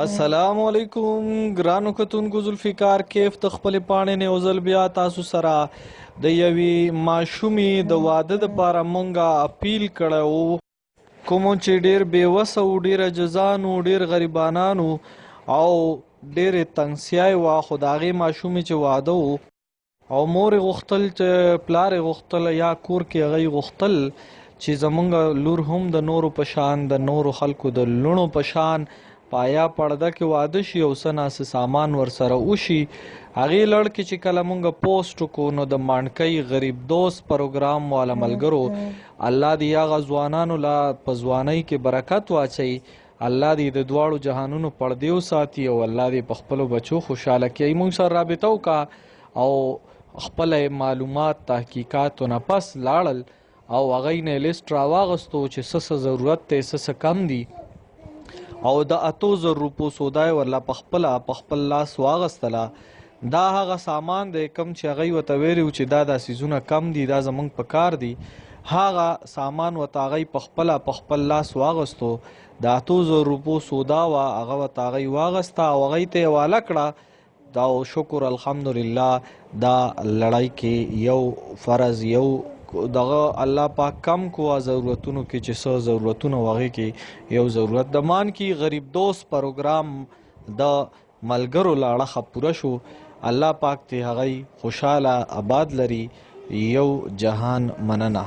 السلام علیکم ګرانو کتونکو ذوالفقار کیف د خپلې پاڼې نه یو ځل بیا تاسو سره د یوې ماشومې د واده دپاره مونږه اپیل کړی و کومو چې ډېر بېوسه و ډېر عجزان و ډېر غریبانان و او ډېرې تنګسیای وه خو د هغې ماشومې چې واده و او مور یې غوښتل چې پلار یې غوښتل یا کور کې هغه غوښتل چې زمونږ لور هم د نورو په شان د نورو خلکو د لوڼو په شان پایا پرده کې واده شي او څه ناسه سامان ورسره وشي. هغې لړ کې چې کله مونږ پوسټ وکړو نو د مانډکۍ غریب دوست پروګرام والا ملګرو الله دې هغه ځوانانو لا په ځوانۍ کې برکت واچوي، الله دې د دواړو جهانونو پردې وساتي او الله دې په خپلو بچو خوشحاله کړي. موږ سره رابطه وکړه او خپله معلومات تحقیقاتو نه پس لاړل او هغوی نه لیست راواغستو چې څه ضرورت دی څه کم دي او د 8000 روپو سودا یې ورله په خپل لاس واغستله. دا هغه سامان دی کوم چې هغوی ورته ویلي وو چې دا څیزونه کم دي دا زموږ په کار دي، هغه سامان ورته هغوی په خپل لاس واغستو. د 8000 روپو سودا وه هغه ورته هغوی واغسته او هغوی ته یې حواله کړه. دا شکر الحمدلله دا لړۍ کې یو فرض یو دغه الله پاک کم کو ضرورتونو کې چې څه ضرورتونه هغې کې یو ضرورت د مان کې غریب دوست پروګرام د ملګرو له اړخه پوره شو. الله پاک دې هغوی خوشحاله آباد لري. یو جهان مننه.